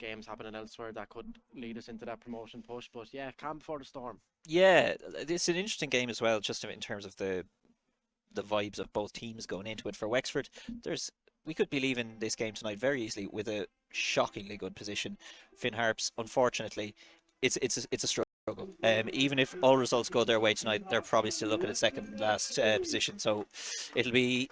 games happening elsewhere that could lead us into that promotion push. But yeah, calm before the storm. Yeah, it's an interesting game as well, just in terms of the vibes of both teams going into it. For Wexford, there's we could be leaving this game tonight very easily with a shockingly good position. Finn Harps, unfortunately, it's a struggle. Even if all results go their way tonight, they're probably still looking at second last position. So it'll be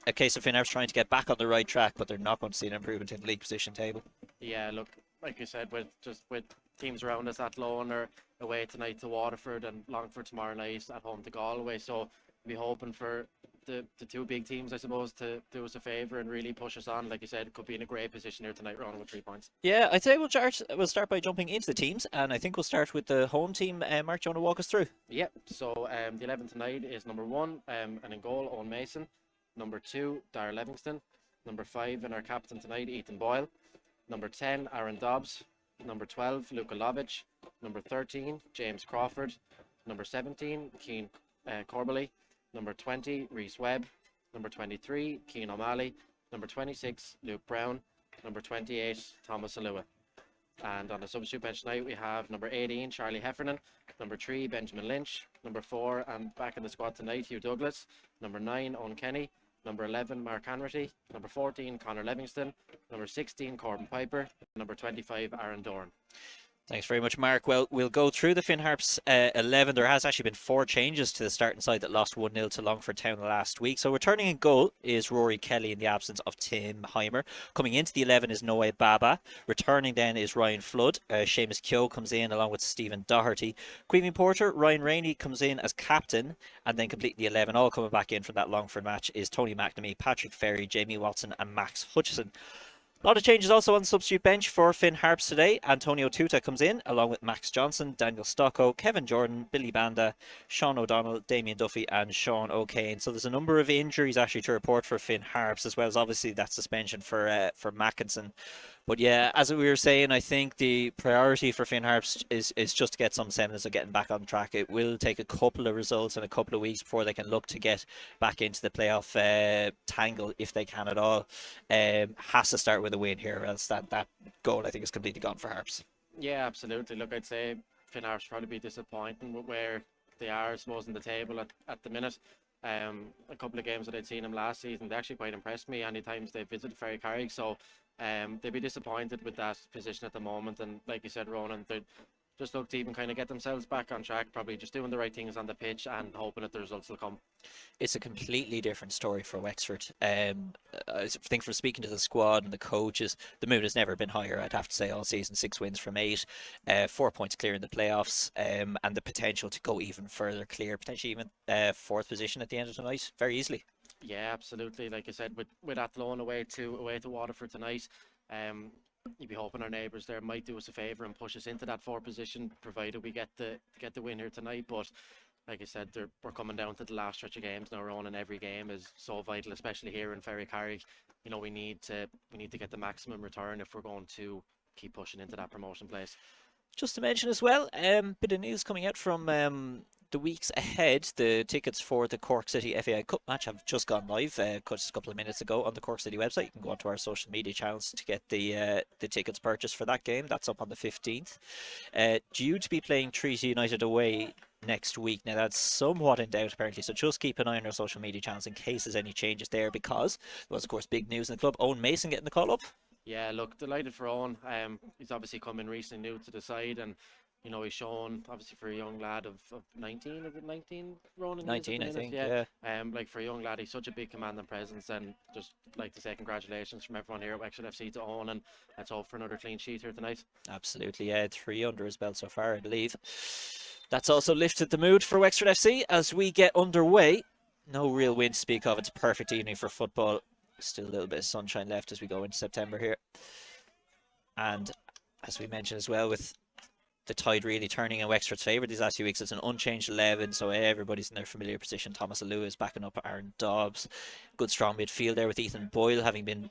a case of Finn Harps trying to get back on the right track, but they're not going to see an improvement in the league position table. Yeah, look, like you said, with teams around us, Athlone are away tonight to Waterford and Longford tomorrow night at home to Galway. So be hoping for the two big teams, I suppose, to do us a favour and really push us on. Like you said, could be in a great position here tonight, running with 3 points. Yeah, I'd say we'll start by jumping into the teams, and I think we'll start with the home team. Mark, do you want to walk us through? Yep. So the 11 tonight is number one, and in goal, Owen Mason. Number two, Dara Livingston. Number five, and our captain tonight, Ethan Boyle. Number 10, Aaron Dobbs. Number 12, Luka Lovic. Number 13, James Crawford. Number 17, Keane Corbally. Number 20, Reese Webb. Number 23, Keane O'Malley. Number 26, Luke Brown. Number 28, Thomas Alua. And on the substitute bench tonight, we have number 18, Charlie Heffernan. Number 3, Benjamin Lynch. Number 4, and back in the squad tonight, Hugh Douglas. Number 9, Owen Kenny. Number 11, Mark Hanratty. Number 14, Connor Livingston. Number 16, Corbin Piper. Number 25, Aaron Dorn. Thanks very much, Mark. Well, we'll go through the Finn Harps 11. There has actually been 4 changes to the starting side that lost 1-0 to Longford Town last week. So returning in goal is Rory Kelly in the absence of Tim Heimer. Coming into the 11 is Noe Baba. Returning then is Ryan Flood. Seamus Keogh comes in along with Stephen Doherty. Queevy Porter, Ryan Rainey comes in as captain. And then completing the 11, all coming back in from that Longford match, is Tony McNamee, Patrick Ferry, Jamie Watson and Max Hutchison. A lot of changes also on the substitute bench for Finn Harps today. Antonio Tuta comes in along with Max Johnson, Daniel Stocko, Kevin Jordan, Billy Banda, Sean O'Donnell, Damien Duffy and Sean O'Kane. So there's a number of injuries actually to report for Finn Harps, as well as obviously that suspension for Mackinson. But yeah, as we were saying, I think the priority for Finn Harps is just to get some semblance of getting back on track. It will take a couple of results and a couple of weeks before they can look to get back into the playoff tangle, if they can at all. Has to start with a win here, else that goal I think is completely gone for Harps. Yeah, absolutely. Look, I'd say Finn Harps probably be disappointing with where they are, I suppose, in the table at the minute. A couple of games that I'd seen them last season, they actually quite impressed me any times they visited Ferrycarrig. So they'd be disappointed with that position at the moment. And like you said, Ronan, they just look to even kind of get themselves back on track, probably just doing the right things on the pitch and hoping that the results will come. It's a completely different story for Wexford. I think from speaking to the squad and the coaches, the mood has never been higher, I'd have to say, all season. 6 wins from 8, 4 points clear in the playoffs, and the potential to go even further clear, potentially even 4th position at the end of the night, very easily. Yeah, absolutely. Like I said, with Athlone away to Waterford tonight, you'd be hoping our neighbours there might do us a favour and push us into that 4th position, provided we get the win here tonight. But like I said, we're coming down to the last stretch of games now. Ronan, every game is so vital, especially here in Ferrycarrig. You know, we need to get the maximum return if we're going to keep pushing into that promotion place. Just to mention as well, bit of news coming out from the weeks ahead. The tickets for the Cork City FAI Cup match have just gone live just a couple of minutes ago on the Cork City website. You can go onto our social media channels to get the tickets purchased for that game. That's up on the 15th. Due to be playing Treaty United away next week. Now that's somewhat in doubt apparently, so just keep an eye on our social media channels in case there's any changes there, because there was of course big news in the club. Owen Mason getting the call up. Yeah, look, delighted for Owen. He's obviously come in recently new to the side, and you know he's shown, obviously for a young lad of 19, is it 19, Ronan? 19 I think, yeah. yeah. Like for a young lad, he's such a big command and presence, and just like to say congratulations from everyone here at Wexford FC to Owen, and let's hope for another clean sheet here tonight. Absolutely, yeah. 3 under his belt so far, I believe. That's also lifted the mood for Wexford FC as we get underway. No real wind to speak of. It's a perfect evening for football. Still a little bit of sunshine left as we go into September here. And as we mentioned as well, with the tide really turning in Wexford's favour these last few weeks, it's an unchanged 11, so everybody's in their familiar position. Thomas Alua is backing up Aaron Dobbs. Good strong midfield there with Ethan Boyle having been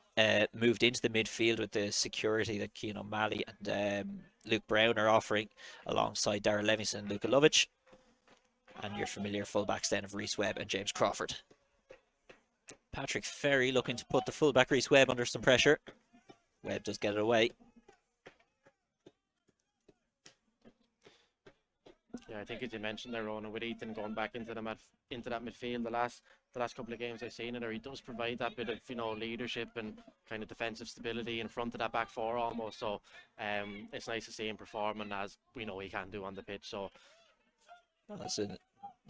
moved into the midfield with the security that Keane O'Malley and Luke Brown are offering, alongside Darrell Levinson and Luka Lovic. And your familiar fullbacks then of Reese Webb and James Crawford. Patrick Ferry looking to put the fullback Reese Webb under some pressure. Webb does get it away. Yeah, I think as you mentioned there, Ronan, with Ethan going back into into that midfield, the last couple of games I've seen it, or he does provide that bit of leadership and kind of defensive stability in front of that back four almost. So it's nice to see him performing as we know he can do on the pitch. So Well, that's a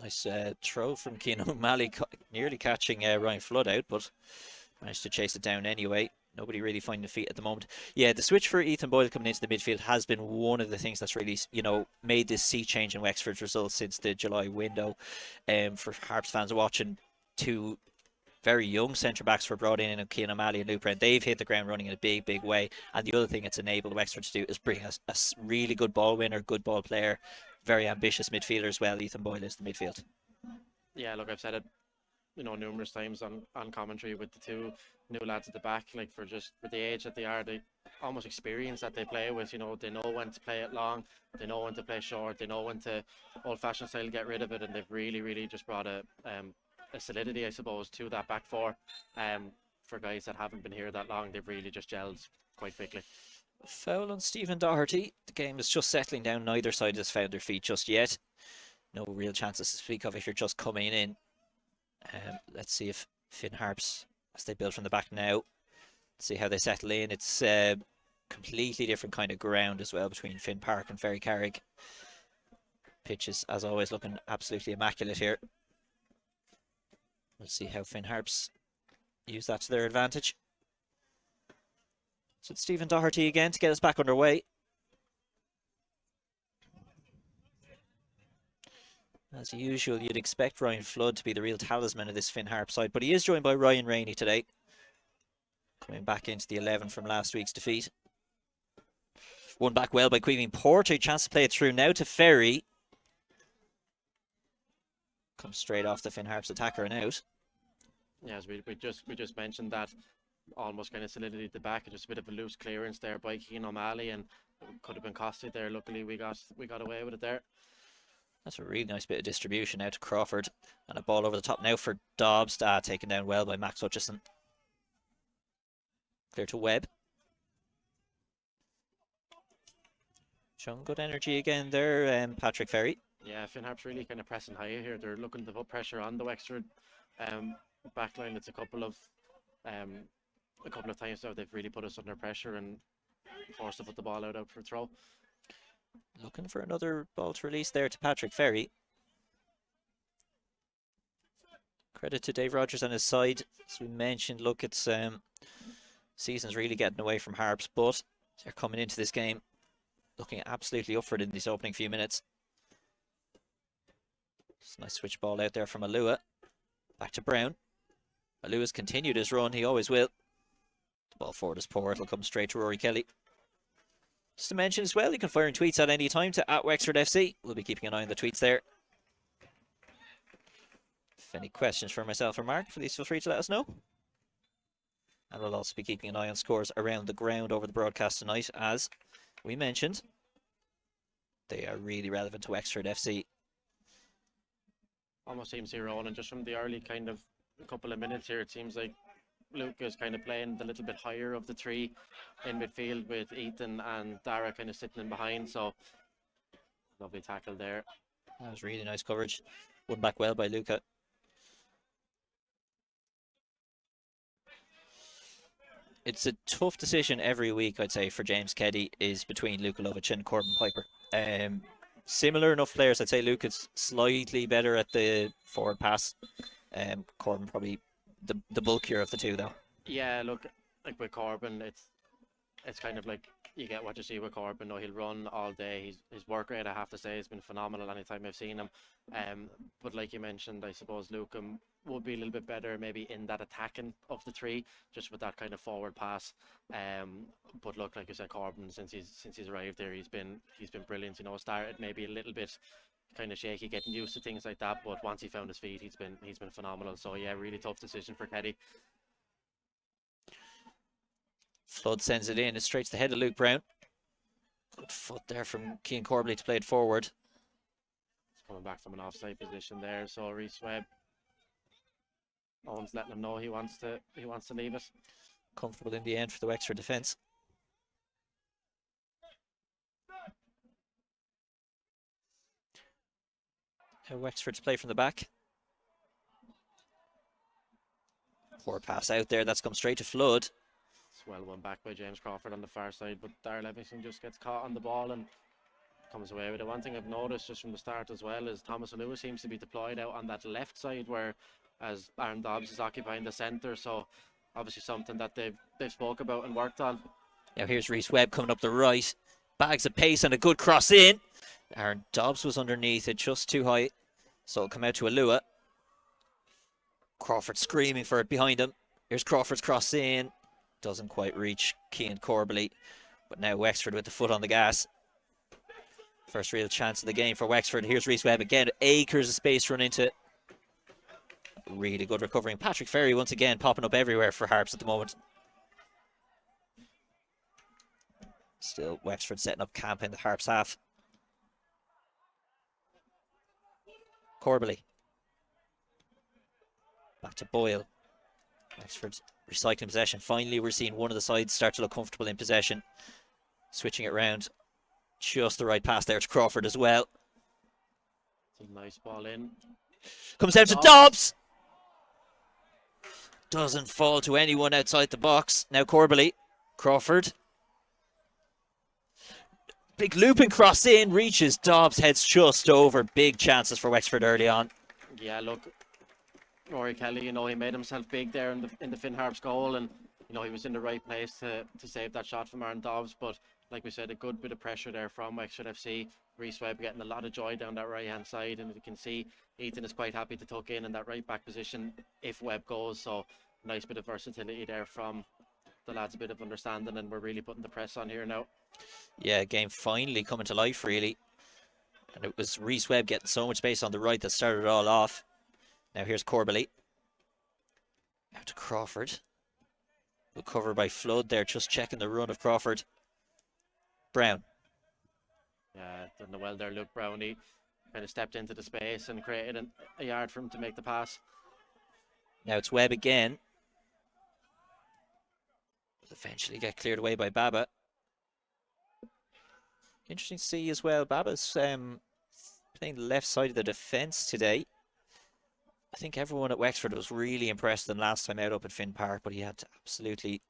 nice throw from Keane O'Malley, nearly catching Ryan Flood out, but managed to chase it down anyway. Nobody really finding feet at the moment. Yeah, the switch for Ethan Boyle coming into the midfield has been one of the things that's really, made this sea change in Wexford's results since the July window. For Harps fans watching, two very young centre backs were brought in Keane O'Malley and Luke Brown. They've hit the ground running in a big, big way. And the other thing it's enabled Wexford to do is bring a really good ball winner, good ball player, very ambitious midfielder as well. Ethan Boyle is the midfield. yeah, look, I've said it numerous times on commentary with the two new lads at the back, like for the age that they are, the almost experience that they play with, they know when to play it long, they know when to play short, they know when to old-fashioned style get rid of it, and they've really, really just brought a solidity, I suppose, to that back four. For guys that haven't been here that long, they've really just gelled quite quickly. Foul on Stephen Doherty. The game is just settling down. Neither side has found their feet just yet. No real chances to speak of if you're just coming in. Let's see if Finn Harps, as they build from the back now, see how they settle in. It's completely different kind of ground as well between Finn Park and Ferry Carrick. Pitches, as always, looking absolutely immaculate here. We'll see how Finn Harps use that to their advantage. So it's Stephen Doherty again to get us back underway. As usual, you'd expect Ryan Flood to be the real talisman of this Finn Harp side, but he is joined by Ryan Rainey today, coming back into the 11 from last week's defeat. Won back well by Queeving Porter. Chance to play it through now to Ferry. Comes straight off the Finn Harps attacker and out. Yes, we just mentioned that almost kind of solidity at the back, just a bit of a loose clearance there by Keane O'Malley, and could have been costly there. Luckily, we got away with it there. That's a really nice bit of distribution out to Crawford, and a ball over the top now for Dobbs. Taken down well by Max Hutchison. Clear to Webb. Showing good energy again there, Patrick Ferry. Yeah, Finn Harps really kind of pressing high here. They're looking to put pressure on the Wexford backline. It's a couple of times now they've really put us under pressure and forced to put the ball out for throw. Looking for another ball to release there to Patrick Ferry. Credit to Dave Rogers and his side. As we mentioned, look, it's season's really getting away from Harps, but they're coming into this game looking absolutely up for it in these opening few minutes. Just a nice switch ball out there from Alua. Back to Brown. Alua's continued his run, he always will. The ball forward is poor, it'll come straight to Rory Kelly. Just to mention as well, you can fire in tweets at any time to @WexfordFC. We'll be keeping an eye on the tweets there. If any questions for myself or Mark, please feel free to let us know. And we'll also be keeping an eye on scores around the ground over the broadcast tonight, as we mentioned, they are really relevant to Wexford FC. Almost seems here on, and just from the early kind of couple of minutes here, it seems like Luke is kind of playing the little bit higher of the three in midfield, with Ethan and Dara kind of sitting in behind. So lovely tackle there. That was really nice coverage. Won back well by Luca. It's a tough decision every week, I'd say, for James Keddy, is between Luka Lovic and Corbin Piper. Similar enough players. I'd say Luca's slightly better at the forward pass. Corbin probably the bulkier of the two, though. Yeah, look, like with Corbin, it's kind of like you get what you see with Corbin. No, he'll run all day. His work rate, I have to say, has been phenomenal anytime I've seen him. But like you mentioned, I suppose Luke would be a little bit better maybe in that attacking of the three, just with that kind of forward pass. But look, like you said, Corbin, since he's arrived there, he's been brilliant. Started maybe a little bit kind of shaky, getting used to things like that, but once he found his feet, he's been phenomenal. So yeah, really tough decision for Keddy. Flood sends it in. It's straight to the head of Luke Brown. Good foot there from Cian Corbley to play it forward. He's coming back from an offside position there. So Rhys Webb, Owen's letting him know he wants to leave it. Comfortable in the end for the Wexford defence. Wexford to play from the back. Poor pass out there. That's come straight to Flood. It's well won back by James Crawford on the far side, but Darrell Livingston just gets caught on the ball and comes away with it. One thing I've noticed just from the start as well is Thomas Lewis seems to be deployed out on that left side, where as Aaron Dobbs is occupying the centre. So obviously something that they've spoke about and worked on. Now here's Rhys Webb coming up the right. Bags of pace and a good cross in. Aaron Dobbs was underneath it, just too high. So it'll come out to Alua. Crawford screaming for it behind him. Here's Crawford's cross in. Doesn't quite reach Cian Corbally. But now Wexford with the foot on the gas. First real chance of the game for Wexford. Here's Rhys Webb again. Acres of space run into. Really good recovery. And Patrick Ferry once again popping up everywhere for Harps at the moment. Still Wexford setting up camp in the Harps half. Corbally. Back to Boyle. Wexford recycling possession. Finally, we're seeing one of the sides start to look comfortable in possession. Switching it round. Just the right pass there to Crawford as well. It's a nice ball in. Comes down to Dobbs. Doesn't fall to anyone outside the box. Now Corbally. Crawford. Big looping cross in. Reaches Dobbs. Heads just over. Big chances for Wexford early on. Yeah, look, Rory Kelly, he made himself big there in the Finn Harps goal, and he was in the right place to save that shot from Aaron Dobbs. But like we said, a good bit of pressure there from Wexford FC. Rhys Webb getting a lot of joy down that right hand side, and you can see Ethan is quite happy to tuck in that right back position if Webb goes. So nice bit of versatility there from the lads, a bit of understanding, and we're really putting the press on here now. Yeah, game finally coming to life really. And it was Rhys Webb getting so much space on the right that started it all off. Now here's Corbally. Out to Crawford. Recovered by Flood there, just checking the run of Crawford. Brown. Yeah, done well there, Luke Brown. He kind of stepped into the space and created a yard for him to make the pass. Now it's Webb again. Will eventually get cleared away by Baba. Interesting to see as well. Baba's playing the left side of the defence today. I think everyone at Wexford was really impressed than last time out up at Finn Park, but he had to absolutely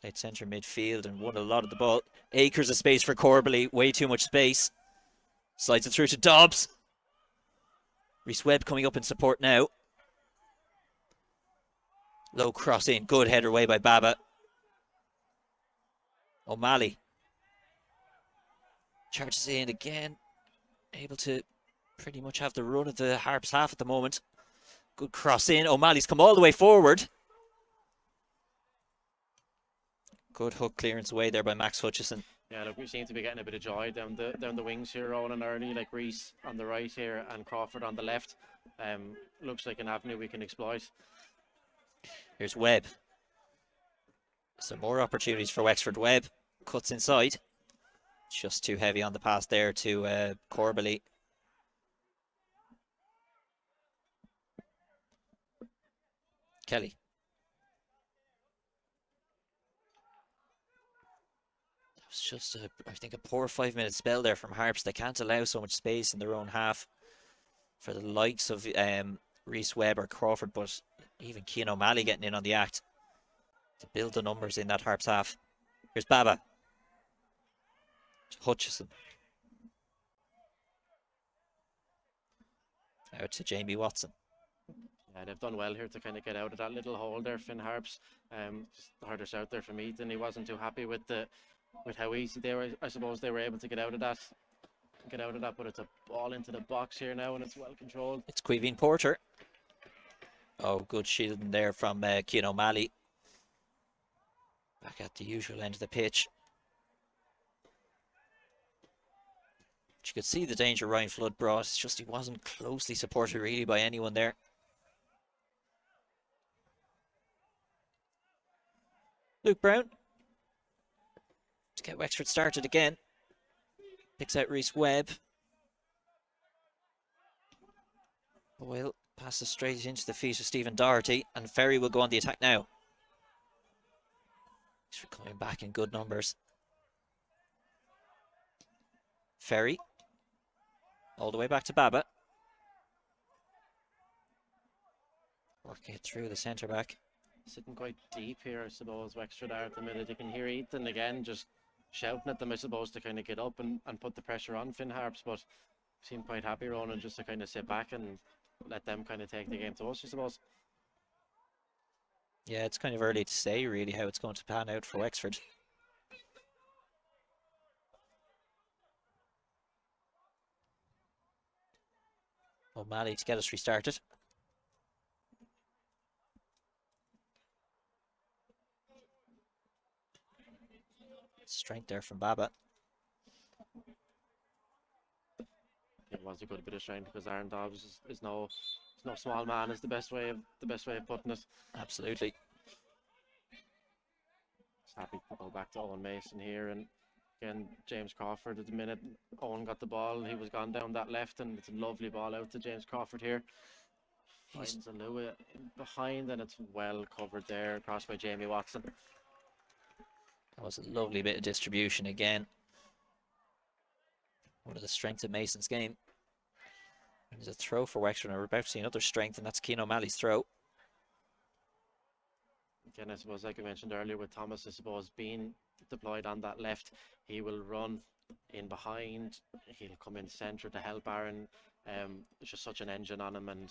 played centre midfield and won a lot of the ball. Acres of space for Corbally, way too much space. Slides it through to Dobbs. Rhys Webb coming up in support now. Low cross in, good header away by Baba. O'Malley. Charges in again. Able to pretty much have the run of the Harps half at the moment. Good cross in. O'Malley's come all the way forward. Good hook clearance away there by Max Hutchison. Yeah, look, we seem to be getting a bit of joy down the wings here, rolling early, like Rhys on the right here and Crawford on the left. Looks like an avenue we can exploit. Here's Webb. Some more opportunities for Wexford. Webb cuts inside. Just too heavy on the pass there to Corbally. Kelly. That was just, I think, a poor 5-minute spell there from Harps. They can't allow so much space in their own half for the likes of Rhys Webb or Crawford, but even Cian O'Malley getting in on the act to build the numbers in that Harps half. Here's Baba. Hutchison. Out to Jamie Watson. Yeah, they've done well here to kind of get out of that little hole there, Finn Harps. Just the hardest out there from Ethan. He wasn't too happy with how easy they were. I suppose they were able to get out of that. But it's a ball into the box here now, and it's well controlled. It's Queeveen Porter. Oh, good shielding there from Cian O'Malley. Back at the usual end of the pitch. But you could see the danger Ryan Flood brought. It's just he wasn't closely supported really by anyone there. Luke Brown to get Wexford started again. Picks out Rhys Webb. Boyle passes straight into the feet of Stephen Doherty, and Ferry will go on the attack now. He's coming back in good numbers. Ferry all the way back to Baba. Working it through the centre back. Sitting quite deep here, I suppose, Wexford are at the minute. You can hear Ethan again just shouting at them, I suppose, to kind of get up and put the pressure on Finn Harps, but seem quite happy, Ronan, just to kind of sit back and let them kind of take the game to us, I suppose. Yeah, it's kind of early to say really how it's going to pan out for Wexford. O'Malley to get us restarted. Strength there from Baba. It was a good bit of strength because Aaron Dobbs is no small man, is the best way of putting it. Absolutely. Just happy to go back to Owen Mason here, and again James Crawford at the minute. Owen got the ball, he was gone down that left, and it's a lovely ball out to James Crawford here. Finds a Lua behind, and it's well covered there, crossed by Jamie Watson. That was a lovely bit of distribution again. One of the strengths of Mason's game. And there's a throw for Wexford, and we're about to see another strength, and that's Keane O'Malley's throw. Again, I suppose, like I mentioned earlier with Thomas, I suppose, being deployed on that left, he will run in behind, he'll come in centre to help Aaron. It's just such an engine on him, and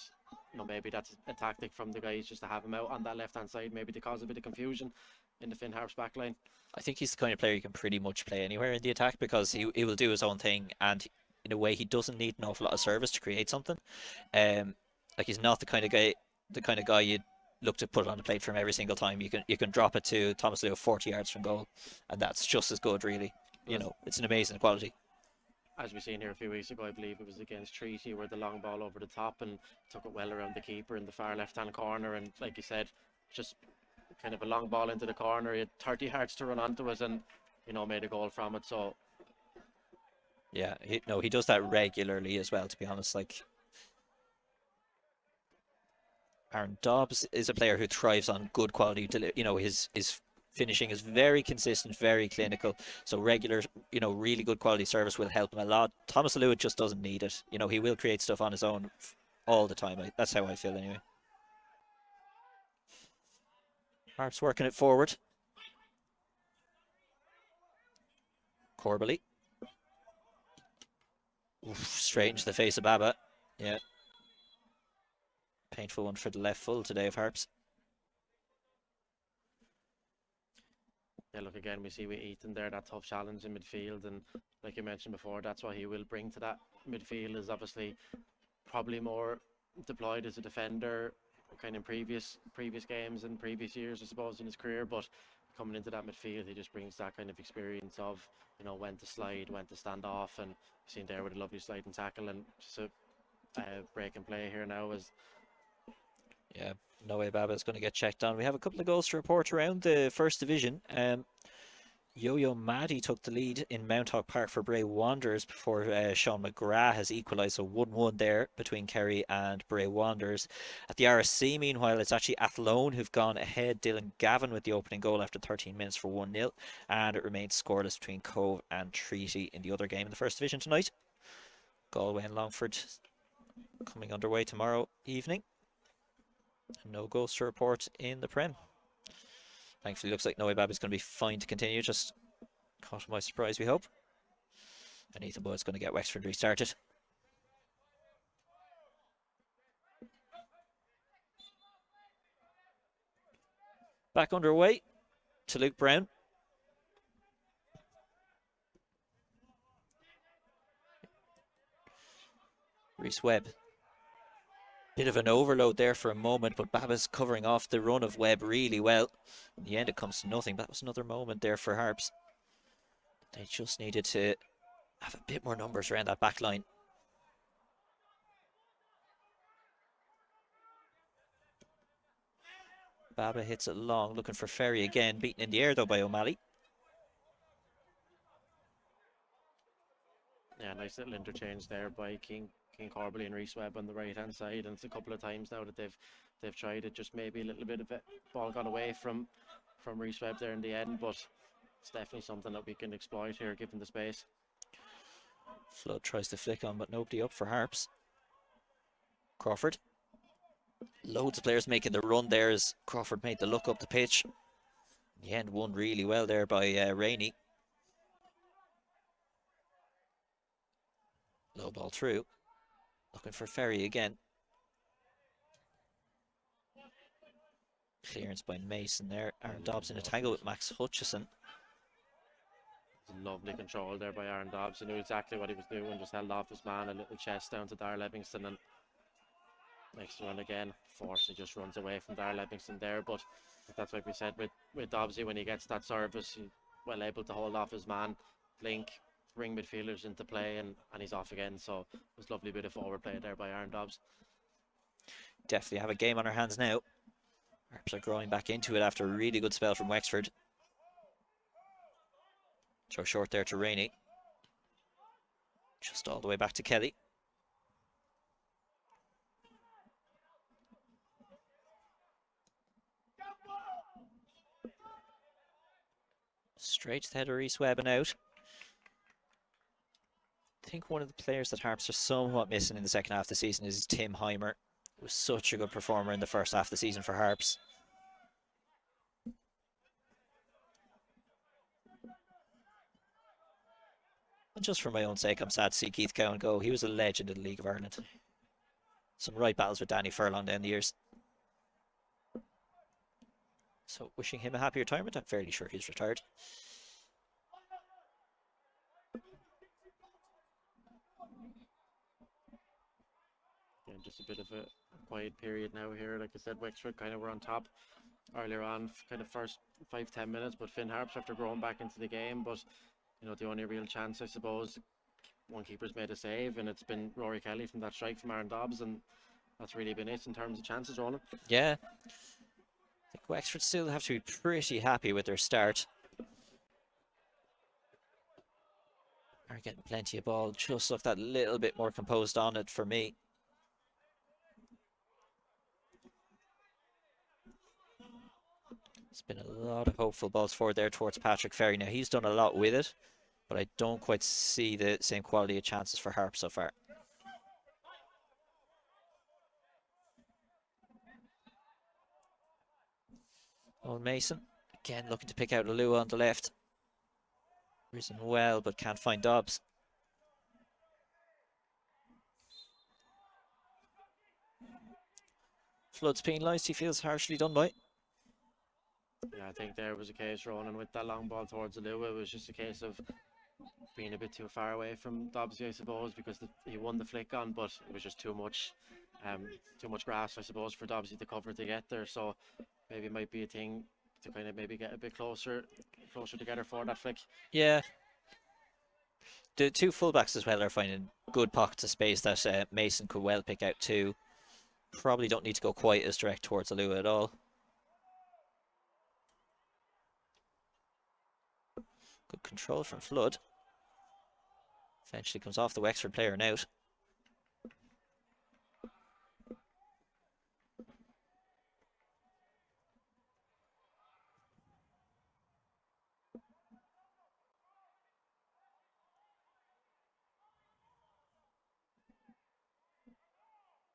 maybe that's a tactic from the guys, just to have him out on that left hand side, maybe to cause a bit of confusion in the Finn Harps back line. I think he's the kind of player you can pretty much play anywhere in the attack, because he will do his own thing, and in a way he doesn't need an awful lot of service to create something. Like, he's not the kind of guy you'd look to put it on the plate for him every single time. You can drop it to Thomas Leo 40 yards from goal, and that's just as good, really. It's an amazing quality. As we seen here a few weeks ago, I believe it was against Treaty, where the long ball over the top and took it well around the keeper in the far left hand corner, and like you said, just kind of a long ball into the corner. He had 30 yards to run onto it, and made a goal from it. So yeah, he does that regularly as well, to be honest. Like, Aaron Dobbs is a player who thrives on good quality. His finishing is very consistent, very clinical. So regular, really good quality service will help him a lot. Thomas Lewis just doesn't need it. He will create stuff on his own all the time. That's how I feel anyway. Harps working it forward. Corbally. Oof, straight into the face of Baba. Yeah. Painful one for the left full today of Harps. Yeah, look, again, we see with Ethan there, that tough challenge in midfield, and like you mentioned before, that's what he will bring to that midfield. Is obviously probably more deployed as a defender, kind of previous games and previous years, I suppose, in his career, but coming into that midfield, he just brings that kind of experience of when to slide, when to stand off, and seen there with a lovely sliding tackle, and just a break and play here now as. Yeah, no way Baba is going to get checked on. We have a couple of goals to report around the first division. Yo-Yo Maddie took the lead in Mount Hawk Park for Bray Wanderers before Sean McGrath has equalised. So 1-1 there between Kerry and Bray Wanderers. At the RSC, meanwhile, it's actually Athlone who've gone ahead. Dylan Gavin with the opening goal after 13 minutes for 1-0. And it remains scoreless between Cove and Treaty in the other game in the first division tonight. Galway and Longford coming underway tomorrow evening. No goals to report in the Prem. Thankfully, looks like Noe Baba's going to be fine to continue. Just caught him by surprise, we hope. And Ethan Boyd's going to get Wexford restarted. Back underway to Luke Brown. Reese Webb. Bit of an overload there for a moment, but Baba's covering off the run of Webb really well. In the end, it comes to nothing. That was another moment there for Harps. They just needed to have a bit more numbers around that back line. Baba hits it long, looking for Ferry again. Beaten in the air, though, by O'Malley. Yeah, nice little interchange there by King Corbally and Reese Webb on the right hand side, and it's a couple of times now that they've tried it. Just maybe a little bit of it ball got away from Reese Webb there in the end, but it's definitely something that we can exploit here given the space. Flood tries to flick on, but nobody up for Harps. Crawford. Loads of players making the run there as Crawford made the look up the pitch. In the end, won really well there by Rainey. Low ball through. Looking for Ferry again. Clearance by Mason there. Aaron Dobbs in a tangle with Max Hutchison. Lovely control there by Aaron Dobbs. He knew exactly what he was doing, just held off his man, a little chest down to Darrell Livingston, and next run again. Fortunately just runs away from Darrell Livingston there, but that's like we said with Dobbsy, when he gets that service, he's well able to hold off his man, blink, bring midfielders into play, and he's off again. So it was a lovely bit of forward play there by Aaron Dobbs. Definitely have a game on our hands now. Harps are growing back into it after a really good spell from Wexford. Throw short there to Rainey. Just all the way back to Kelly. Straight to the head of Reese Webb and out. I think one of the players that Harps are somewhat missing in the second half of the season is Tim Heimer. He was such a good performer in the first half of the season for Harps. And just for my own sake, I'm sad to see Keith Cowan go. He was a legend in the League of Ireland. Some right battles with Danny Furlong down the years. So wishing him a happy retirement. I'm fairly sure he's retired. Again, just a bit of a quiet period now here. Like I said, Wexford kind of were on top earlier on, kind of first 5-10 minutes, but Finn Harps after growing back into the game. But you know, the only real chance, I suppose, one keeper's made a save, and it's been Rory Kelly from that strike from Aaron Dobbs, and that's really been it in terms of chances, Ronan. Yeah. I think Wexford still have to be pretty happy with their start. Are getting plenty of ball. Just look that little bit more composed on it for me. It's been a lot of hopeful balls forward there towards Patrick Ferry. Now, he's done a lot with it, but I don't quite see the same quality of chances for Harp so far. Owen Mason, again looking to pick out Alua on the left. Risen well, but can't find Dobbs. Flood's penalised, he feels harshly done by. Yeah, I think there was a case, Ronan, with that long ball towards Alua. It was just a case of being a bit too far away from Dobbsy, I suppose, because he won the flick on, but it was just too much grass, I suppose, for Dobbsy to cover to get there. So maybe it might be a thing to kind of maybe get a bit closer together for that flick. Yeah. The two fullbacks as well are finding good pockets of space that Mason could well pick out too. Probably don't need to go quite as direct towards Alua at all. Good control from Flood. Eventually comes off the Wexford player and out.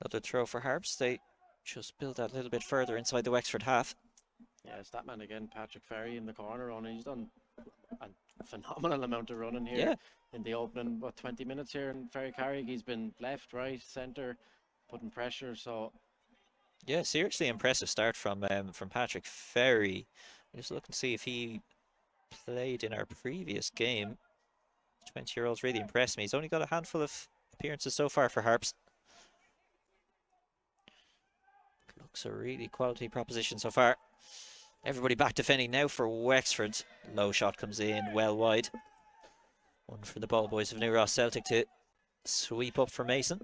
Another throw for Harps. They just build that a little bit further inside the Wexford half. Yeah, it's that man again, Patrick Ferry in the corner, and he's done a phenomenal amount of running here in the opening 20 minutes here. And Ferry Carrick, he's been left, right, centre, putting pressure. So yeah, seriously impressive start from Patrick Ferry. I'm just looking to see if he played in our previous game. 20-year-old's really impressed me. He's only got a handful of appearances so far for Harps. Looks a really quality proposition so far. Everybody back defending now for Wexford. Low shot comes in well wide. One for the ball boys of New Ross Celtic to sweep up for Mason.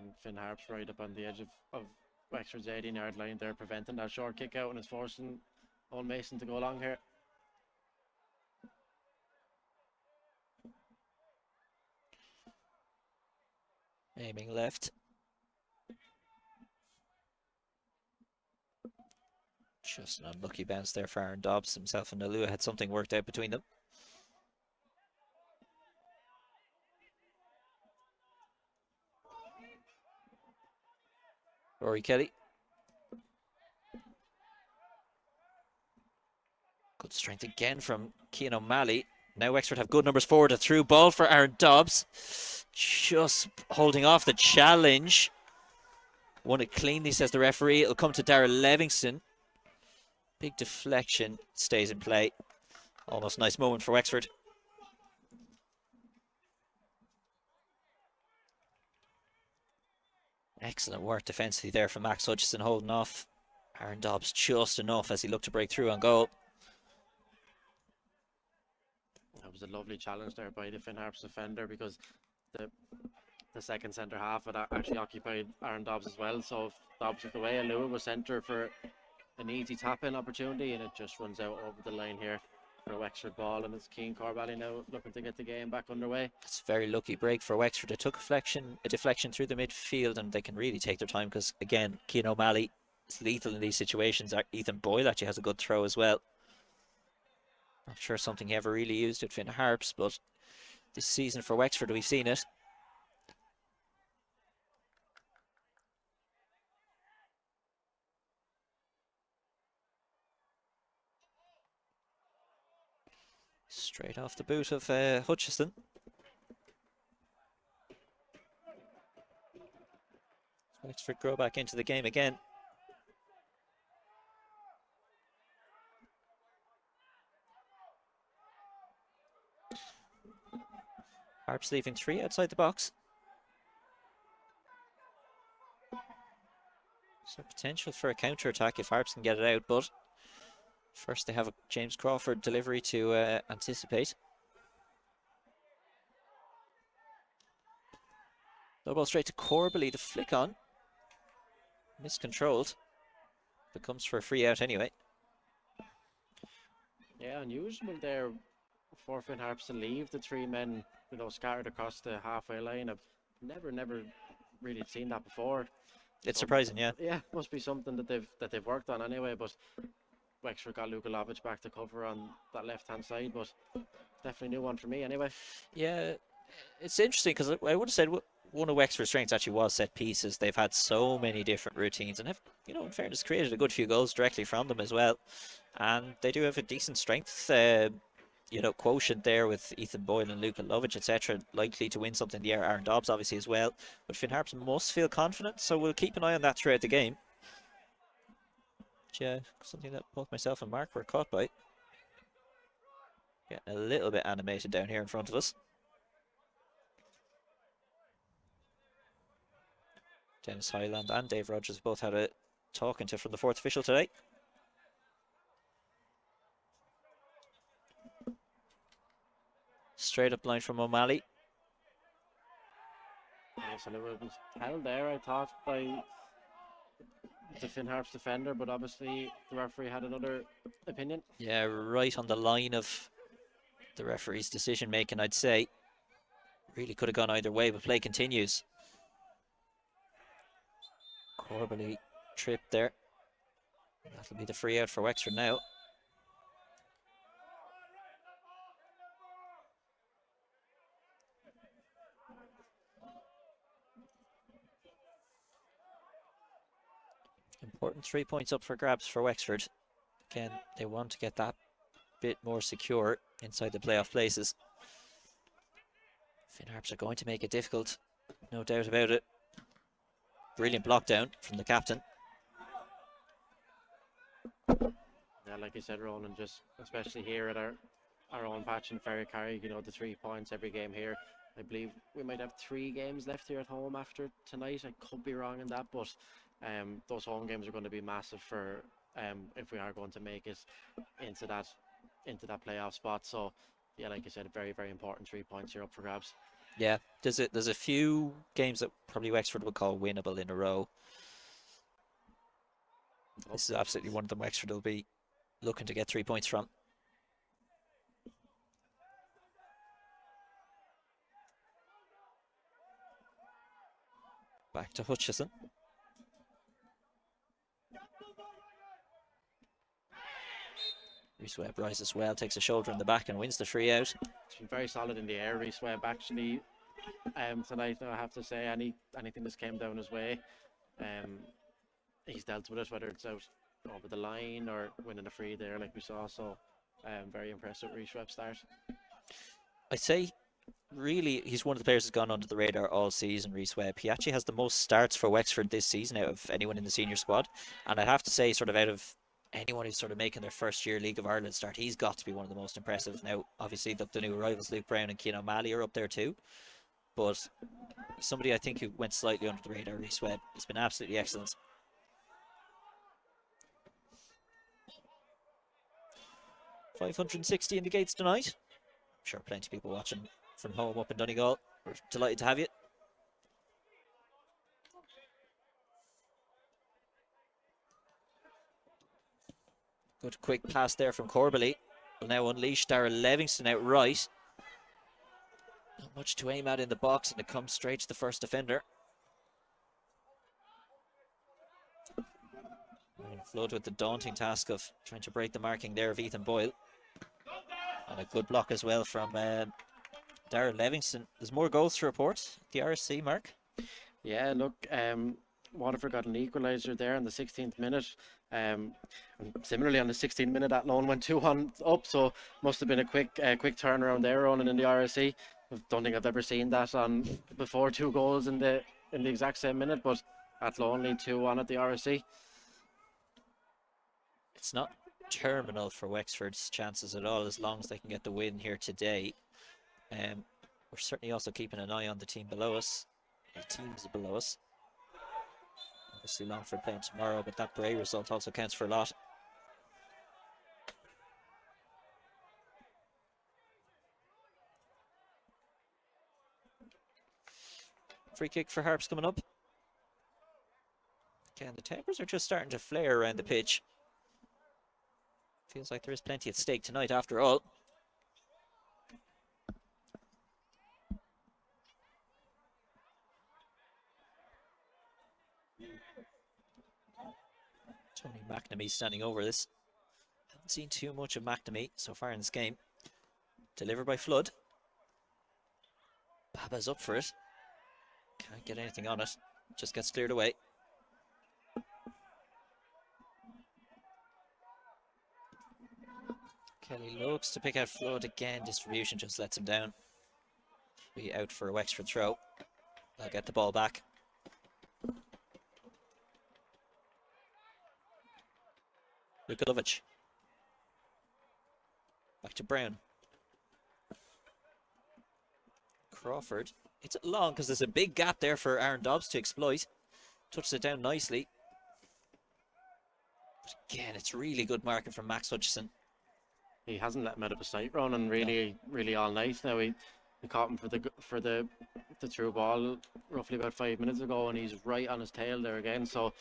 again, Finn Harps right up on the edge of Wexford's 18-yard line there, preventing that short kick out, and is forcing Owen Mason to go along here. Aiming left. Just an unlucky bounce there for Aaron Dobbs. Himself and Alua had something worked out between them. Rory Kelly. Good strength again from Cian O'Malley. Now Wexford have good numbers forward. A through ball for Aaron Dobbs. Just holding off the challenge. Won it cleanly, says the referee. It'll come to Darragh Livingston. Big deflection. Stays in play. Almost nice moment for Wexford. Excellent work defensively there from Max Hutchison, holding off Aaron Dobbs just enough as he looked to break through on goal. That was a lovely challenge there by the Finn Harps defender, because the second centre half had actually occupied Aaron Dobbs as well. So if Dobbs took away, Lua was centre for an easy tap-in opportunity, and it just runs out over the line here for a Wexford ball, and it's Cian Corbally now looking to get the game back underway. It's a very lucky break for Wexford. It took a deflection through the midfield, and they can really take their time because, again, Cian O'Malley is lethal in these situations. Ethan Boyle actually has a good throw as well. Not sure something he ever really used at Finn Harps, but this season for Wexford we've seen it. Straight off the boot of Hutchison. Wexford grow back into the game again. Harps leaving 3 outside the box. So potential for a counter-attack if Harps can get it out, but first they have a James Crawford delivery to anticipate. Low ball straight to Corbally, the flick on. Miscontrolled. But comes for a free out anyway. Yeah, unusual there for Finn Harps to leave the 3 men, scattered across the halfway line. I've never really seen that before. It's surprising, yeah. Yeah, must be something that they've worked on anyway. But Wexford got Luka Lovic back to cover on that left-hand side, but definitely a new one for me anyway. Yeah, it's interesting because I would have said one of Wexford's strengths actually was set pieces. They've had so many different routines and have, in fairness, created a good few goals directly from them as well. And they do have a decent strength, quotient there with Ethan Boyle and Luka Lovic, etc. Likely to win something in the air. Aaron Dobbs, obviously, as well. But Finn Harps must feel confident, so we'll keep an eye on that throughout the game. Yeah, something that both myself and Mark were caught by. Getting a little bit animated down here in front of us. Dennis Highland and Dave Rogers both had a talking to from the 4th official today. Straight up line from O'Malley. Yes, and it was held there, I thought, by the Finn Harps defender, but obviously the referee had another opinion. Yeah, right on the line of the referee's decision making, I'd say. Really could have gone either way, but play continues. Corbally tripped there. That'll be the free out for Wexford now. Important 3 points up for grabs for Wexford. Again, they want to get that bit more secure inside the playoff places. Finn Harps are going to make it difficult, no doubt about it. Brilliant block down from the captain. Yeah, like you said, Ronan, just especially here at our own patch in Ferrycarrig, the 3 points every game here. I believe we might have 3 games left here at home after tonight. I could be wrong in that, but those home games are going to be massive for if we are going to make it into that playoff spot. So yeah, like you said, very, very important 3 points here up for grabs. Yeah, there's a few games that probably Wexford would call winnable in a row. This is absolutely one of them Wexford will be looking to get 3 points from. Back to Hutchison. Rhys Webb rises well, takes a shoulder in the back and wins the free out. It's been very solid in the air, Rhys Webb, actually. Tonight, I have to say, anything that's came down his way, he's dealt with it, whether it's out over the line or winning a free there like we saw. So very impressed with Reece Webb's start. I'd say really he's one of the players that's gone under the radar all season, Reece Webb. He actually has the most starts for Wexford this season out of anyone in the senior squad. And I'd have to say, sort of out of anyone who's sort of making their first year League of Ireland start, he's got to be one of the most impressive. Now, obviously, the new arrivals, Luke Brown and Cian O'Malley, are up there too. But somebody I think who went slightly under the radar, Reece Webb. He's been absolutely excellent. $560 in the gates tonight. I'm sure plenty of people watching from home up in Donegal. We're delighted to have you. Good quick pass there from Corbally. Will now unleash Darrell Livingston out right. Not much to aim at in the box, and it comes straight to the first defender. And Flood with the daunting task of trying to break the marking there of Ethan Boyle. And a good block as well from Darrell Livingston. There's more goals to report. The RSC, Mark. Yeah, look, Waterford got an equaliser there in the 16th minute. And similarly on the 16th minute, that loan went 2-1 up, so must have been a quick turnaround there running in the RSC. I don't think I've ever seen that on before, 2 goals in the exact same minute, but at only 2-1 at the RSC. It's not terminal for Wexford's chances at all, as long as they can get the win here today. We're certainly also keeping an eye on the team below us. The teams below us. Obviously Longford playing tomorrow, but that Bray result also counts for a lot. Free kick for Harps coming up. Again, the tempers are just starting to flare around the pitch. Feels like there is plenty at stake tonight after all. Tony McNamee standing over this. Haven't seen too much of McNamee so far in this game. Delivered by Flood. Baba's up for it. Can't get anything on it. Just gets cleared away. Kelly looks to pick out Flood again. Distribution just lets him down. Be out for a Wexford throw. They'll get the ball back. Lukovic. Back to Brown. Crawford. It's long because there's a big gap there for Aaron Dobbs to exploit. Touches it down nicely. But again, it's really good marking from Max Hutchison. He hasn't let him out of his sight running really all night. Now we caught him for the through ball roughly about 5 minutes ago, and he's right on his tail there again. So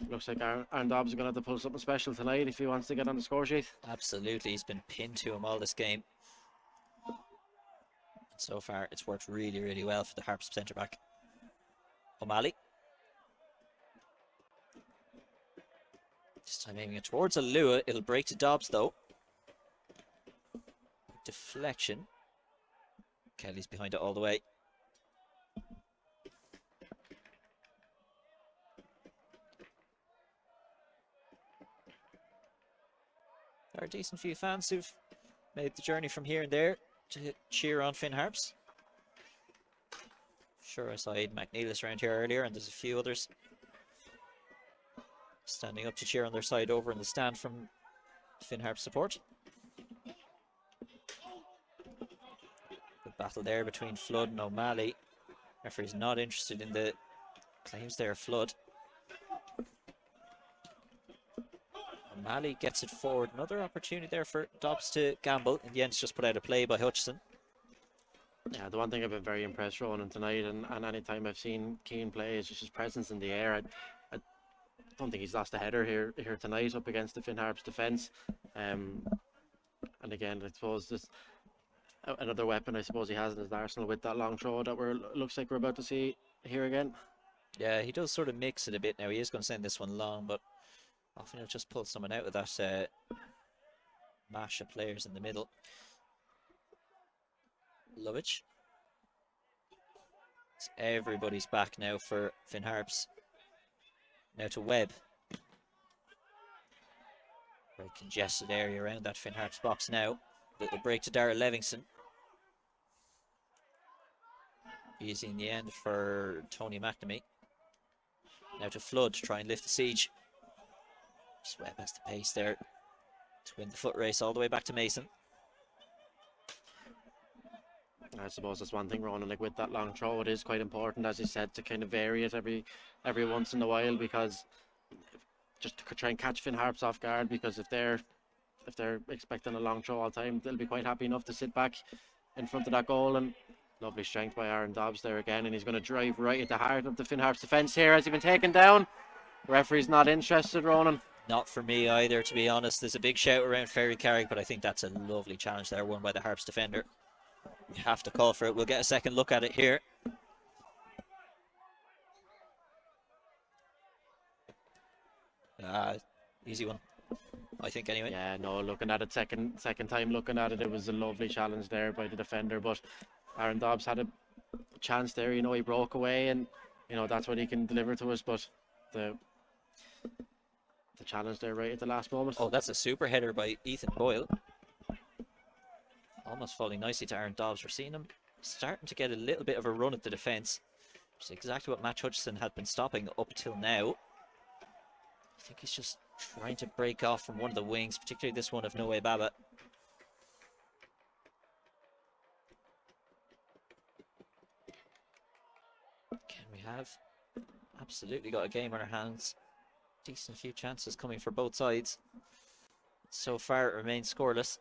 looks like Aaron Dobbs is going to have to pull something special tonight if he wants to get on the score sheet. Absolutely, he's been pinned to him all this game. And so far, it's worked really well for the Harps centre back. O'Malley. This time aiming it towards Alua. It'll break to Dobbs though. Deflection. Kelly's behind it all the way. There are a decent few fans who've made the journey from here and there to cheer on Finn Harps. Sure, I saw Aidan McNeilis around here earlier, and there's a few others standing up to cheer on their side over in the stand from Finn Harps support. Good battle there between Flood and O'Malley. Referee's not interested in the claims there, Flood. O'Malley gets it forward. Another opportunity there for Dobbs to gamble. In the end, it's just put out of play by Hutchison. Yeah, the one thing I've been very impressed Ronan tonight, and any time I've seen Keane play, is just his presence in the air. I don't think he's lost a header here tonight up against the Finn Harps defence. And again, I suppose this another weapon I suppose he has in his arsenal with that long throw that looks like we're about to see here again. Yeah, he does sort of mix it a bit now. He is going to send this one long, but often he'll just pull someone out of that mash of players in the middle. Lovich. Everybody's back now for Finn Harps. Now to Webb. Very congested area around that Finn Harps box now. Little break to Darragh Levingston. Easy in the end for Tony McNamee. Now to Flood to try and lift the siege. Webb has the pace there to win the foot race all the way back to Mason. I suppose that's one thing, Ronan, like with that long throw, it is quite important, as you said, to kind of vary it every once in a while, because just to try and catch Finn Harps off guard, because if they're expecting a long throw all the time, they'll be quite happy enough to sit back in front of that goal. And lovely strength by Aaron Dobbs there again, and he's going to drive right at the heart of the Finn Harps defence here. Has he been taken down? Referee's not interested, Ronan. Not for me either, to be honest. There's a big shout around Ferry Carrick, but I think that's a lovely challenge there, won by the Harps defender. You have to call for it. We'll get a second look at it here. Easy one, I think, anyway. Yeah, no, looking at it second time looking at it, it was a lovely challenge there by the defender, but Aaron Dobbs had a chance there. You know, he broke away, and you know that's what he can deliver to us, but the challenge there right at the last moment. Oh, that's a super header by Ethan Boyle. Almost falling nicely to Aaron Dobbs. We're seeing him starting to get a little bit of a run at the defence, which is exactly what Matt Hutchison had been stopping up till now. I think he's just trying to break off from one of the wings, particularly this one of Noe Baba. Can we have? Absolutely got a game on our hands. Decent few chances coming for both sides. So far it remains scoreless.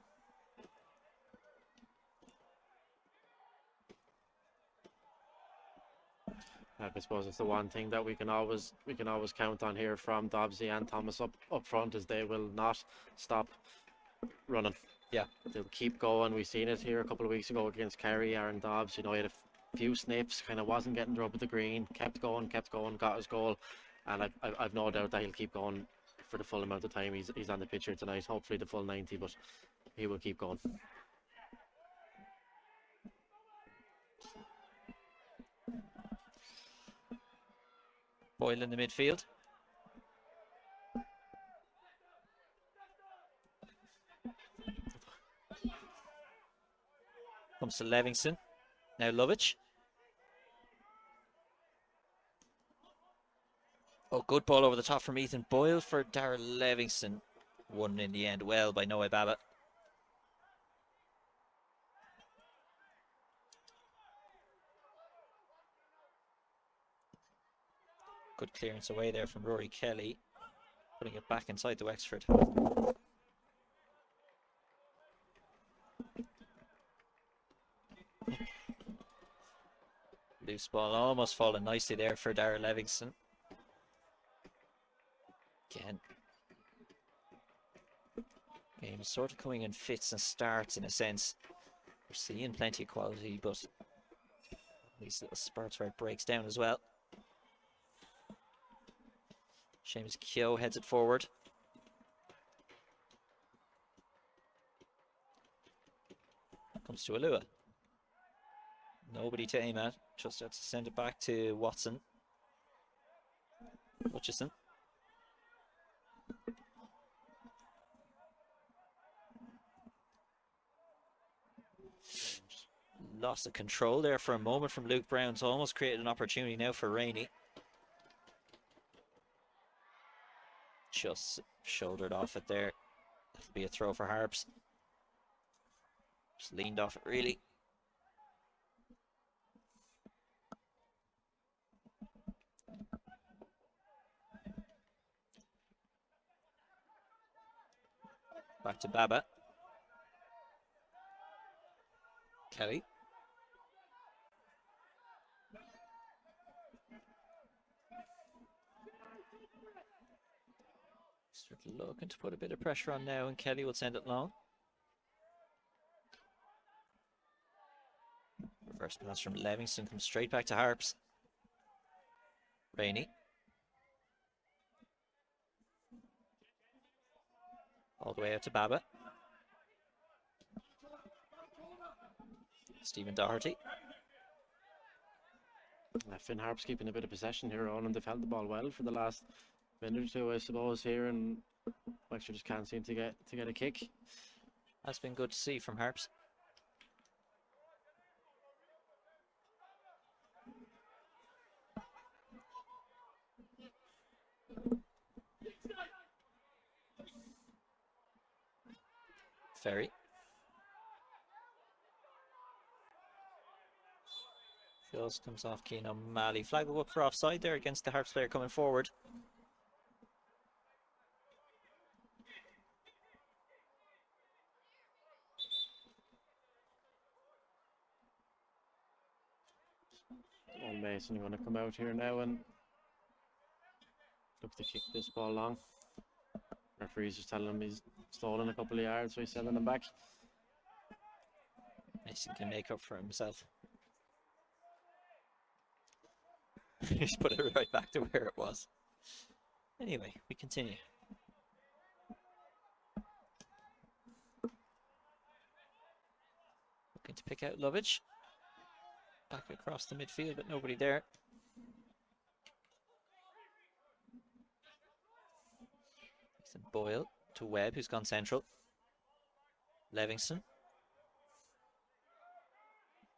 I suppose it's the one thing that we can always count on here from Dobbsy and Thomas up front, is they will not stop running. Yeah, they'll keep going. We've seen it here a couple of weeks ago against Kerry. Aaron Dobbs, you know, he had a few snips, kind of wasn't getting the rub of the green, kept going, got his goal, and I've no doubt that he'll keep going for the full amount of time he's on the pitch here tonight. Hopefully the full 90, but he will keep going. Boyle in the midfield. Comes to Levingston. Now Lovich. Oh, good ball over the top from Ethan Boyle for Darragh Levingston. Won in the end well by Noe Baba. Good clearance away there from Rory Kelly, putting it back inside the Wexford. Loose ball almost falling nicely there for Darragh Levingston. Again, game is sort of coming in fits and starts in a sense. We're seeing plenty of quality, but these little spurts where it breaks down as well. Seamus Keogh heads it forward. Comes to Alua. Nobody to aim at. Just had to send it back to Watson. Hutchison. Lost the control there for a moment from Luke Brown. So almost created an opportunity now for Rainey. Just shouldered off it there. That'll be a throw for Harps. Just leaned off it really. Back to Baba. Kelly. Looking to put a bit of pressure on now, and Kelly will send it long. Reverse pass from Levingston comes straight back to Harps. Rainey. All the way out to Baba. Stephen Doherty. Finn Harps keeping a bit of possession here on, and they've held the ball well for the last minute or two, I suppose, here, and Wexford just can't seem to get a kick. That's been good to see from Harps. Ferry. Just comes off Keane O'Malley. Flag will go up for offside there against the Harps player coming forward. And Mason going to come out here now and look to kick this ball long. Referee's just telling him he's stolen a couple of yards, so he's sending him back. Mason can make up for himself. He's put it right back to where it was. Anyway, we continue. Looking to pick out Lovitch. Back across the midfield, but nobody there. Boyle to Webb, who's gone central. Livingston.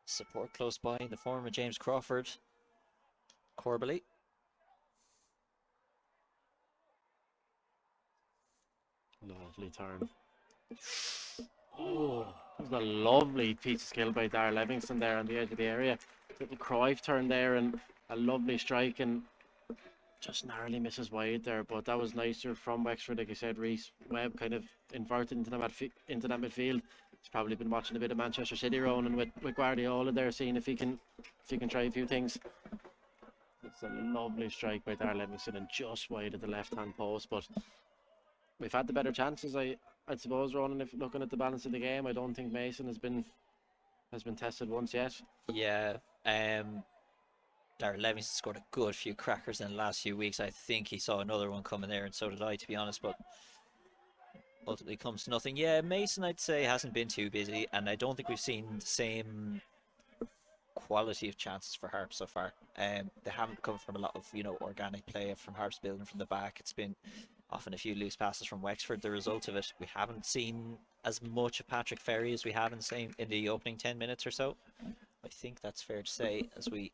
Support close by, the form of James Crawford. Corbally. Lovely turn. Oh, it was a lovely piece of skill by Darrell Livingston there on the edge of the area. Little Cruyff turn there and a lovely strike, and just narrowly misses wide there, but that was nicer from Wexford. Like I said, Reece Webb kind of inverted into that midfield. He's probably been watching a bit of Manchester City Ronan with Guardiola there, seeing if he can try a few things. It's a lovely strike by Darrell Livingston and just wide of the left-hand post, but we've had the better chances, I suppose, Ronan. If looking at the balance of the game, I don't think Mason has been tested once yet. Yeah, Darrell Livingston scored a good few crackers in the last few weeks. I think he saw another one coming there, and so did I, to be honest, but ultimately comes to nothing. Yeah, Mason, I'd say, hasn't been too busy, and I don't think we've seen the same quality of chances for Harps so far. They haven't come from a lot of, organic play from Harps building from the back. It's been often a few loose passes from Wexford. The result of it, we haven't seen as much of Patrick Ferry as we have in the opening 10 minutes or so. I think that's fair to say as we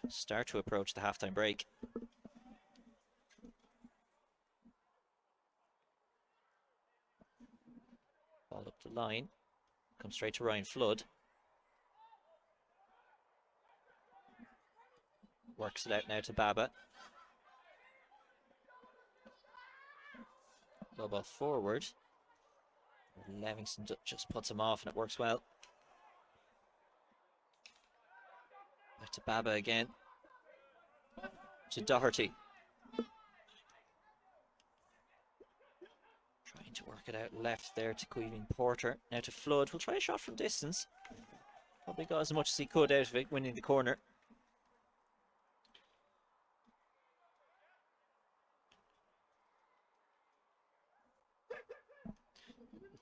start to approach the halftime break. Ball up the line, comes straight to Ryan Flood. Works it out now to Baba. Low ball forward. Livingston just puts him off and it works well. Back to Baba again. To Doherty. Trying to work it out left there to Queeving Porter. Now to Flood. We'll try a shot from distance. Probably got as much as he could out of it, winning the corner.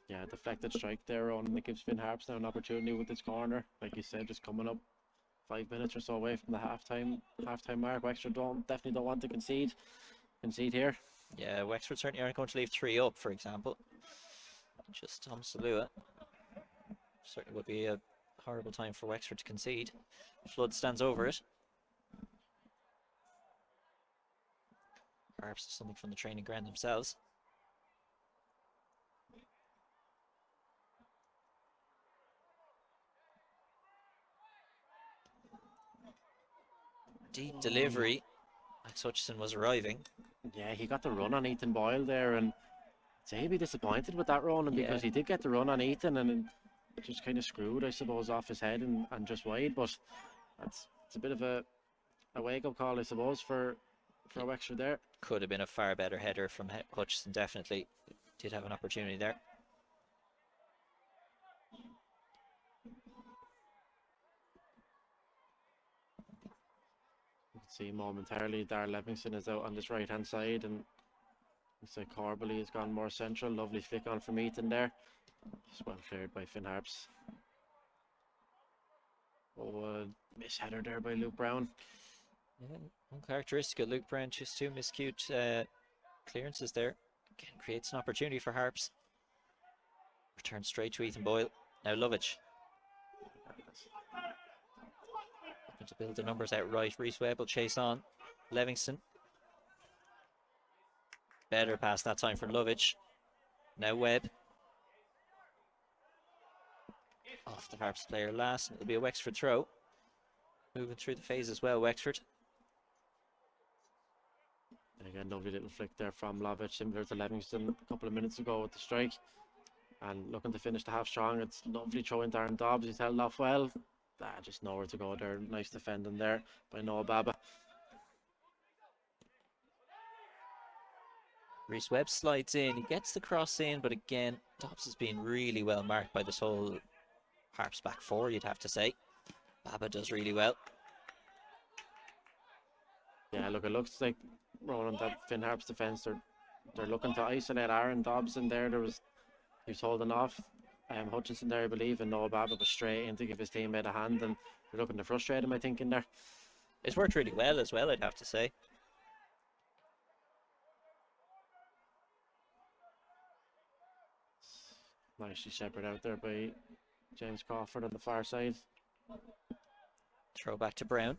Yeah, deflected strike there on that gives Finn Harps now an opportunity with this corner. Like you said, just coming up 5 minutes or so away from the halftime mark. Wexford definitely don't want to concede here. Yeah, Wexford certainly aren't going to leave 3 up, for example. Just Tom Salua. Certainly would be a horrible time for Wexford to concede. Flood stands over it. Perhaps something from the training ground themselves. Deep delivery. Max Hutchison was arriving. Yeah, he got the run on Ethan Boyle there, and I'd say he'd be disappointed with that run, because he did get the run on Ethan, and it just kind of screwed, I suppose, off his head and just wide. But it's a bit of a wake-up call, I suppose, for Wexford there. Could have been a far better header from Hutchison, definitely. Did have an opportunity there. You can see momentarily Darrell Livingston is out on this right-hand side, and looks like Corbally has gone more central. Lovely flick on from Ethan there. Just well cleared by Finn Harps. Oh, miss header there by Luke Brown. Yeah, uncharacteristic of Luke Brown, just 2 miscued clearances there. Again, creates an opportunity for Harps. Return straight to Ethan Boyle. Now Lovich. Looking to build the numbers out right. Reese Webb will chase on. Livingston. Better pass that time for Lovich. Now Webb. Off the Harps player last. It'll be a Wexford throw. Moving through the phase as well, Wexford. Again, lovely little flick there from Lovich, similar to Livingston a couple of minutes ago with the strike. And looking to finish the half strong. It's lovely throwing Darren Dobbs. He's held off well. Just nowhere to go there. Nice defending there by Noah Baba. Reese Webb slides in. He gets the cross in, but again, Dobbs has been really well marked by this whole Harps back four, you'd have to say. Baba does really well. Yeah, look, it looks like Ronan, that Finn Harps defence, they're looking to isolate Aaron Dobbs in there. He was holding off Hutchinson there, I believe, and Noah Baba was straight in to give his teammate a hand, and they're looking to frustrate him, I think, in there. It's worked really well as well, I'd have to say. Nicely shepherded out there by James Crawford on the far side. Throw back to Brown.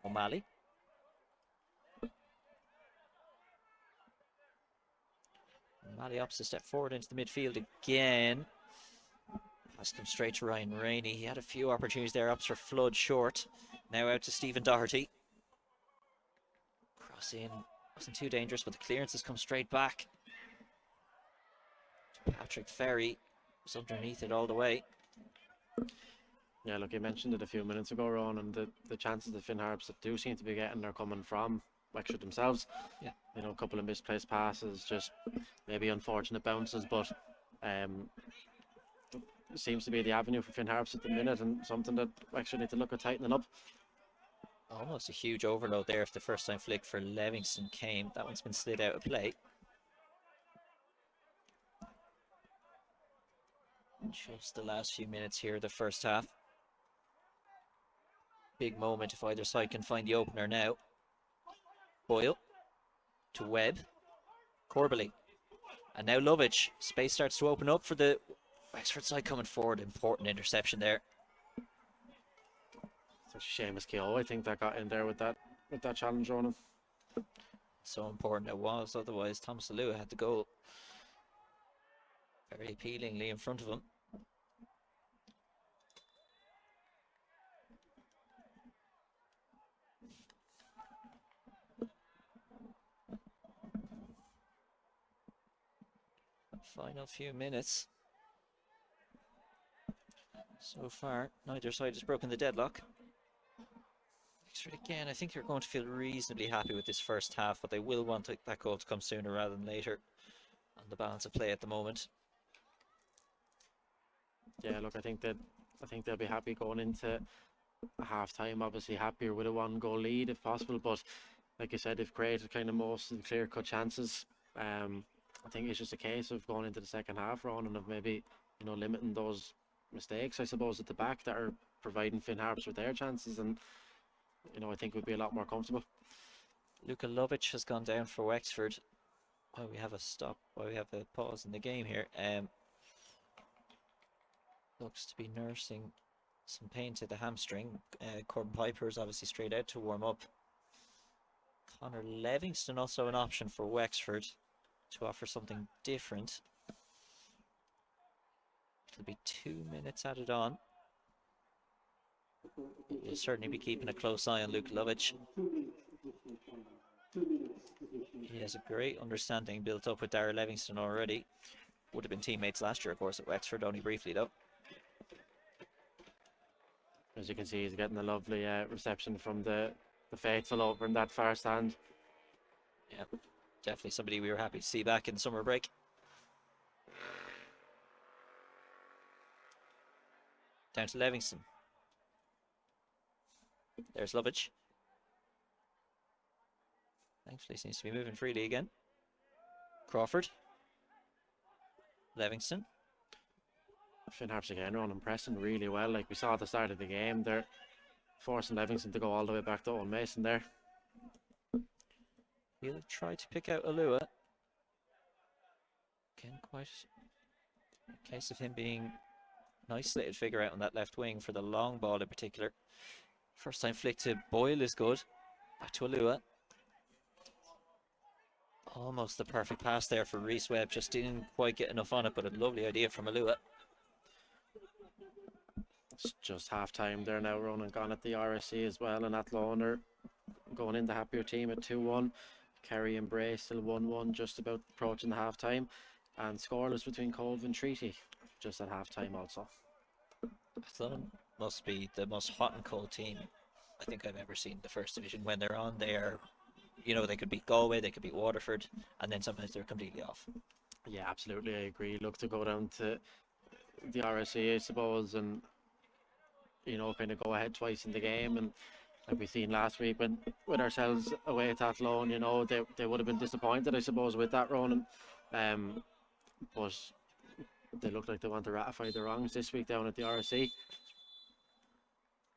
O'Malley. O'Malley opts a step forward into the midfield again. Passed him straight to Ryan Rainey. He had a few opportunities there. Ups for Flood short. Now out to Stephen Doherty. Cross in. Wasn't too dangerous, but the clearances come straight back. Patrick Ferry was underneath it all the way. Yeah, look, you mentioned it a few minutes ago, Ron, and the chances that Finn Harps that do seem to be getting are coming from Wexford themselves. Yeah. You know, a couple of misplaced passes, just maybe unfortunate bounces, but it seems to be the avenue for Finn Harps at the minute, and something that Wexford need to look at tightening up. Almost a huge overload there if the first time flick for Livingston came. That one's been slid out of play. Just the last few minutes here of the first half. Big moment if either side can find the opener now. Boyle to Webb. Corbally. And now Lovich. Space starts to open up for the Wexford side coming forward. Important interception there. Such a Seamus Keogh, I think, that got in there with that challenge on him. So important it was, otherwise Thomas Alua had the goal very appealingly in front of him. Final few minutes. So far, neither side has broken the deadlock. Wexford again, I think they're going to feel reasonably happy with this first half, but they will want that goal to come sooner rather than later on the balance of play at the moment. Yeah, look, I think they'll be happy going into half time. Obviously, happier with a 1-goal lead if possible, but like you said, they've created kind of most of the clear-cut chances. I think it's just a case of going into the second half, Ron, and of maybe, you know, limiting those mistakes, I suppose, at the back that are providing Finn Harps with their chances, and you know, I think would be a lot more comfortable. Luka Lovich has gone down for Wexford. Oh, we have a stop. Oh, we have a pause in the game here. Looks to be nursing some pain to the hamstring. Corbin Piper is obviously straight out to warm up. Connor Livingston also an option for Wexford to offer something different. It'll be 2 minutes added on. We'll certainly be keeping a close eye on Luke Lovich. He has a great understanding built up with Darragh Livingston already. Would have been teammates last year, of course, at Wexford, only briefly though. As you can see, he's getting a lovely reception from the faithful over in that far stand. Yeah, definitely somebody we were happy to see back in the summer break. Down to Livingston. There's Lovich. Thankfully seems to be moving freely again. Crawford. Livingston. Finn Harps again, Ron, impressing really well. Like we saw at the start of the game, they're forcing Livingston to go all the way back to Owen Mason there. He'll try to pick out Alua. Again, quite a case of him being an isolated figure out on that left wing for the long ball in particular. First time flick to Boyle is good. Back to Alua. Almost the perfect pass there for Reese Webb. Just didn't quite get enough on it, but a lovely idea from Alua. It's just half time there now. Ronan gone at the RSC as well, and Athlone are going in the happier team at 2-1. Kerry and Bray still 1-1, just about approaching the half time, and scoreless between Cove and Treaty just at half time also. Athlone must be the most hot and cold team I think I've ever seen in the first division. When they're on, they are, you know, they could beat Galway, they could beat Waterford, and then sometimes they're completely off. Yeah, absolutely, I agree. Look, to go down to the RSA, I suppose, and you know, kind of go ahead twice in the game, and like we seen last week when with ourselves away at Athlone, you know, they would have been disappointed, I suppose, with that, Ronan. But they look like they want to ratify the wrongs this week down at the RSC.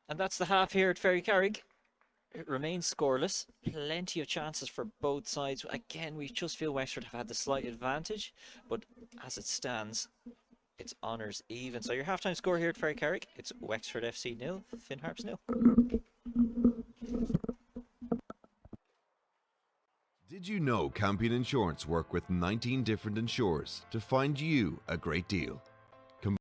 And that's the half here at Ferrycarrig. It remains scoreless. Plenty of chances for both sides. Again, we just feel Wexford have had the slight advantage, but as it stands, it's honours even. So your halftime score here at Ferrycarrig, it's Wexford FC 0, Finn Harps 0. Did you know Campion Insurance work with 19 different insurers to find you a great deal?